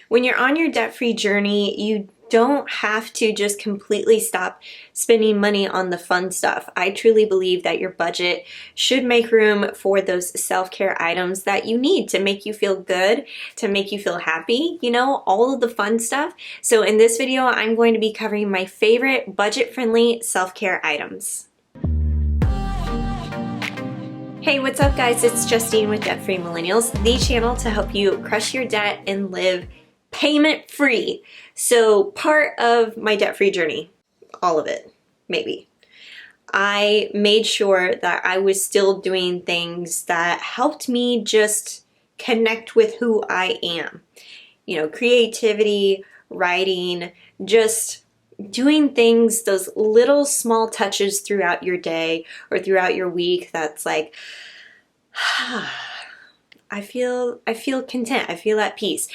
When you're on your debt-free journey, you don't have to just completely stop spending money on the fun stuff. I truly believe that your budget should make room for those self-care items that you need to make you feel good, to make you feel happy, you know, all of the fun stuff. So in this video, I'm going to be covering my favorite budget-friendly self-care items. Hey, what's up guys? It's Justine with Debt Free Millennials, the channel to help you crush your debt and live payment free. So part of my debt-free journey, all of it, maybe, I made sure that I was still doing things that helped me just connect with who I am. You know, creativity, writing, just doing things, those little small touches throughout your day or throughout your week that's like, I feel content, I feel at peace.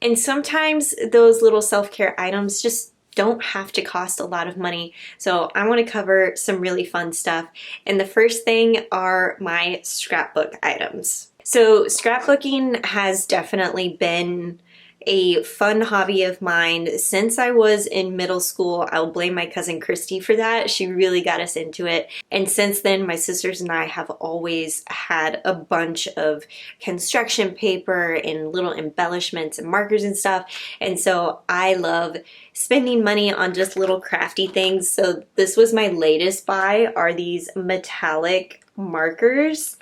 And sometimes those little self-care items just don't have to cost a lot of money. So I want to cover some really fun stuff. And the first thing are my scrapbook items. So scrapbooking has definitely been a fun hobby of mine since I was in middle school. I'll blame my cousin Christy for that. She really got us into it. And since then, my sisters and I have always had a bunch of construction paper and little embellishments and markers and stuff. And so I love spending money on just little crafty things. So this was my latest buy, are these metallic markers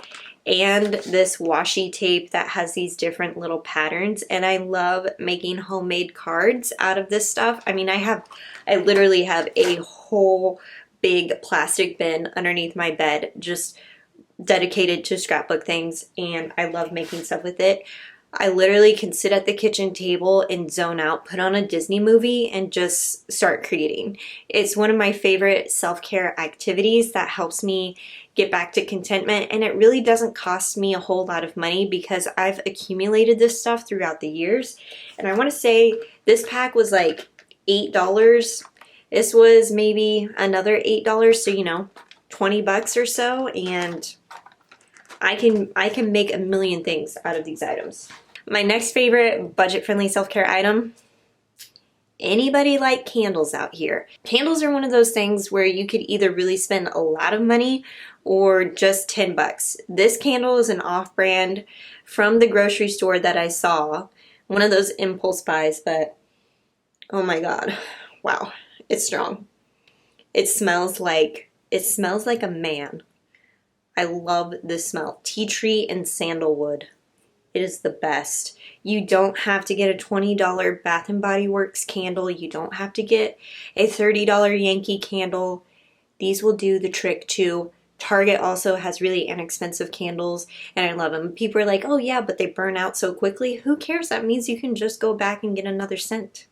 and this washi tape that has these different little patterns. And I love making homemade cards out of this stuff. I mean, I literally have a whole big plastic bin underneath my bed just dedicated to scrapbook things, and I love making stuff with it. I literally can sit at the kitchen table and zone out, put on a Disney movie, and just start creating. It's one of my favorite self-care activities that helps me get back to contentment, and it really doesn't cost me a whole lot of money because I've accumulated this stuff throughout the years. And I want to say this pack was like $8. This was maybe another $8, so you know, 20 bucks or so, and I can make a million things out of these items. My next favorite budget-friendly self-care item, anybody like candles out here? Candles are one of those things where you could either really spend a lot of money or just 10 bucks. This candle is an off-brand from the grocery store that I saw, one of those impulse buys, but oh my god, wow, it's strong. It smells like a man. I love this smell. Tea tree and sandalwood. It is the best. You don't have to get a $20 Bath and Body Works candle. You don't have to get a $30 Yankee candle. These will do the trick too. Target also has really inexpensive candles, and I love them. People are like, oh yeah, but they burn out so quickly. Who cares? That means you can just go back and get another scent.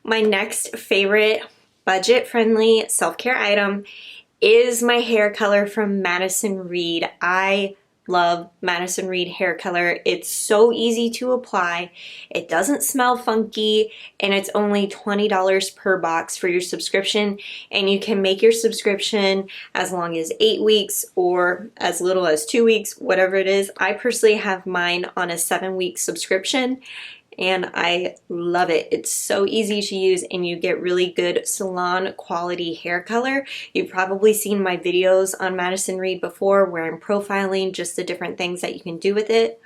My next favorite budget-friendly self-care item is my hair color from Madison Reed. I love Madison Reed hair color. It's so easy to apply. It doesn't smell funky, and it's only $20 per box for your subscription. And you can make your subscription as long as 8 weeks or as little as 2 weeks, whatever it is. I personally have mine on a 7-week subscription, and I love it. It's so easy to use, and you get really good salon quality hair color. You've probably seen my videos on Madison Reed before where I'm profiling just the different things that you can do with it.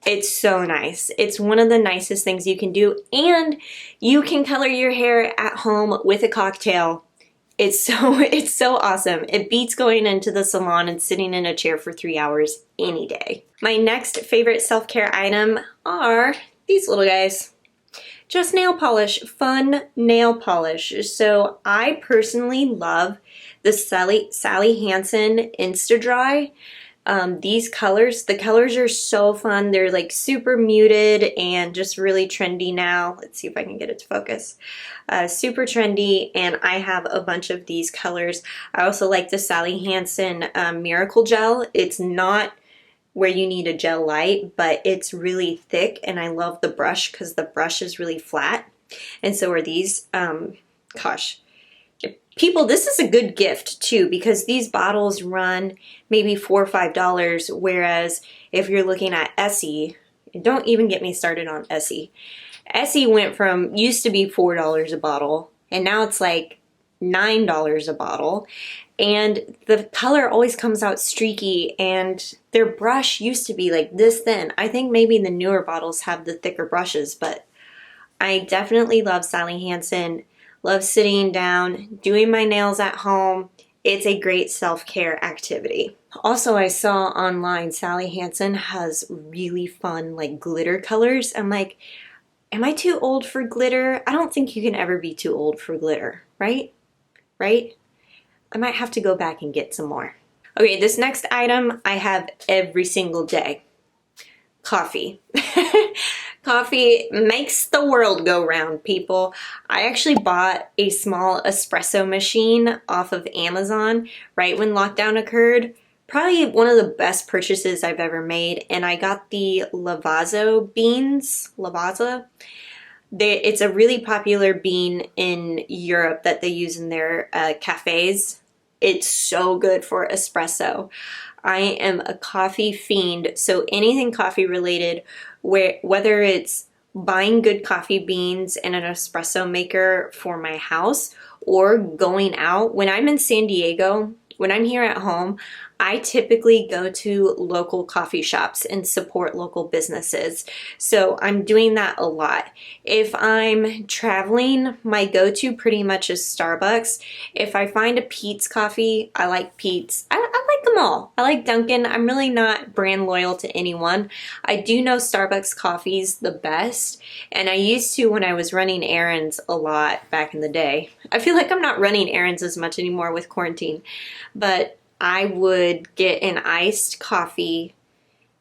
It's so nice. It's one of the nicest things you can do, and you can color your hair at home with a cocktail. It's so awesome. It beats going into the salon and sitting in a chair for 3 hours any day. My next favorite self-care item are these little guys. Just nail polish, fun nail polish. So I personally love the Sally Hansen Insta-Dry. These colors, the colors are so fun. They're like super muted and just really trendy now. Let's see if I can get it to focus. Super trendy, and I have a bunch of these colors. I also like the Sally Hansen Miracle Gel. It's not where you need a gel light, but it's really thick, and I love the brush because the brush is really flat. And so are these. Gosh, people, this is a good gift too, because these bottles run maybe $4 or $5, whereas if you're looking at Essie, Don't even get me started on Essie. Essie used to be $4 a bottle, and now it's like $9 a bottle. And the color always comes out streaky, and their brush used to be like this thin. I think maybe the newer bottles have the thicker brushes, but I definitely love Sally Hansen. Love sitting down, doing my nails at home. It's a great self-care activity. Also, I saw online Sally Hansen has really fun like glitter colors. I'm like, am I too old for glitter? I don't think you can ever be too old for glitter, right? Right? I might have to go back and get some more. Okay, this next item I have every single day. Coffee. Coffee makes the world go round, people. I actually bought a small espresso machine off of Amazon right when lockdown occurred. Probably one of the best purchases I've ever made, and I got the Lavazza beans. Lavazza? It's a really popular bean in Europe that they use in their cafes. It's so good for espresso. I am a coffee fiend, so anything coffee related, whether it's buying good coffee beans and an espresso maker for my house or going out. When I'm in San Diego, when I'm here at home, I typically go to local coffee shops and support local businesses. So I'm doing that a lot. If I'm traveling, my go-to pretty much is Starbucks. If I find a Peet's coffee, I like Peet's. I like them all. I like Dunkin'. I'm really not brand loyal to anyone. I do know Starbucks coffee's the best, and I used to when I was running errands a lot back in the day. I feel like I'm not running errands as much anymore with quarantine, but I would get an iced coffee,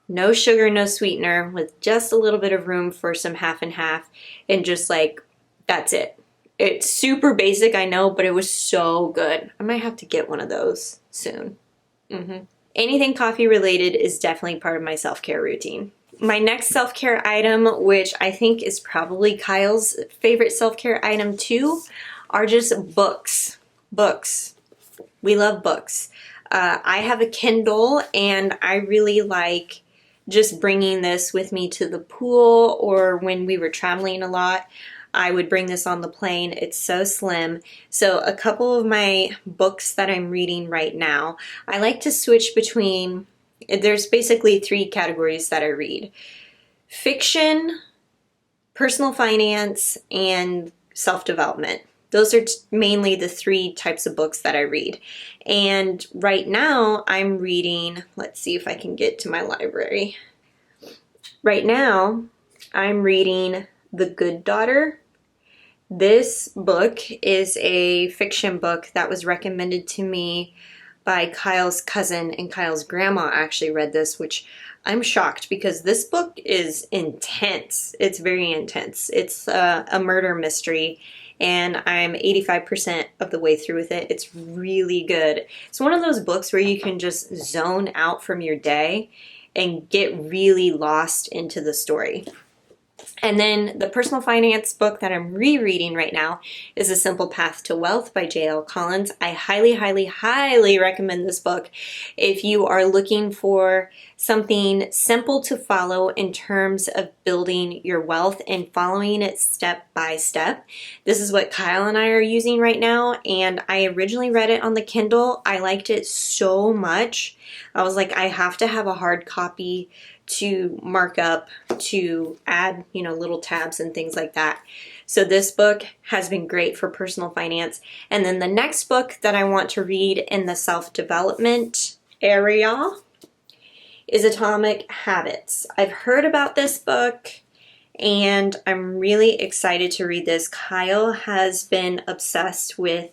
no sugar, no sweetener, with just a little bit of room for some half and half, and just like, that's it. It's super basic, I know, but it was so good. I might have to get one of those soon. Anything coffee related is definitely part of my self-care routine. My next self-care item, which I think is probably Kyle's favorite self-care item too, are just books. Books. We love books. I have a Kindle, and I really like just bringing this with me to the pool, or when we were traveling a lot, I would bring this on the plane. It's so slim. So a couple of my books that I'm reading right now, I like to switch between, there's basically 3 categories that I read: fiction, personal finance, and self-development. Those are mainly the 3 types of books that I read. And right now I'm reading, let's see if I can get to my library. Right now I'm reading The Good Daughter. This book is a fiction book that was recommended to me by Kyle's cousin, and Kyle's grandma actually read this, which I'm shocked because this book is intense. It's very intense. It's a murder mystery, and I'm 85% of the way through with it. It's really good. It's one of those books where you can just zone out from your day and get really lost into the story. And then the personal finance book that I'm rereading right now is A Simple Path to Wealth by J.L. Collins. I highly, highly, highly recommend this book if you are looking for something simple to follow in terms of building your wealth and following it step by step. This is what Kyle and I are using right now, and I originally read it on the Kindle. I liked it so much. I was like, I have to have a hard copy to mark up, to add, little tabs and things like that. So this book has been great for personal finance. And then the next book that I want to read in the self-development area is Atomic Habits. I've heard about this book, and I'm really excited to read this. Kyle has been obsessed with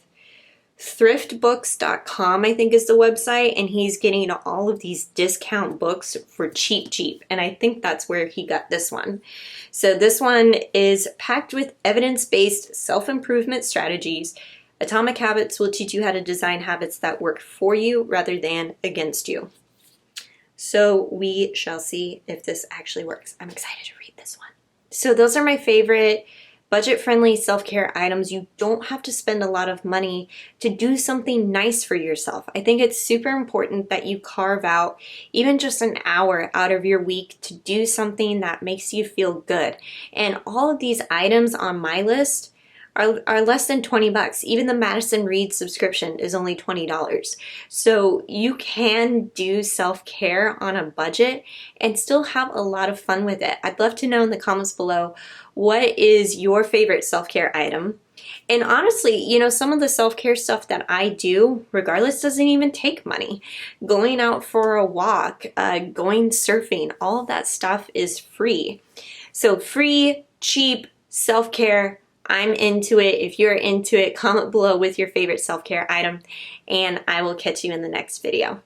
thriftbooks.com, I think is the website, and he's getting all of these discount books for cheap, and I think that's where he got this one. So this one is packed with evidence-based self-improvement strategies. Atomic Habits will teach you how to design habits that work for you rather than against you. So we shall see if this actually works. I'm excited to read this one. So those are my favorite budget-friendly self-care items. You don't have to spend a lot of money to do something nice for yourself. I think it's super important that you carve out even just an hour out of your week to do something that makes you feel good. And all of these items on my list are less than 20 bucks. Even the Madison Reed subscription is only $20. So you can do self-care on a budget and still have a lot of fun with it. I'd love to know in the comments below, what is your favorite self-care item? And honestly, you know, some of the self-care stuff that I do, regardless, doesn't even take money. Going out for a walk, going surfing, all of that stuff is free. So free, cheap, self-care, I'm into it. If you're into it, comment below with your favorite self-care item, and I will catch you in the next video.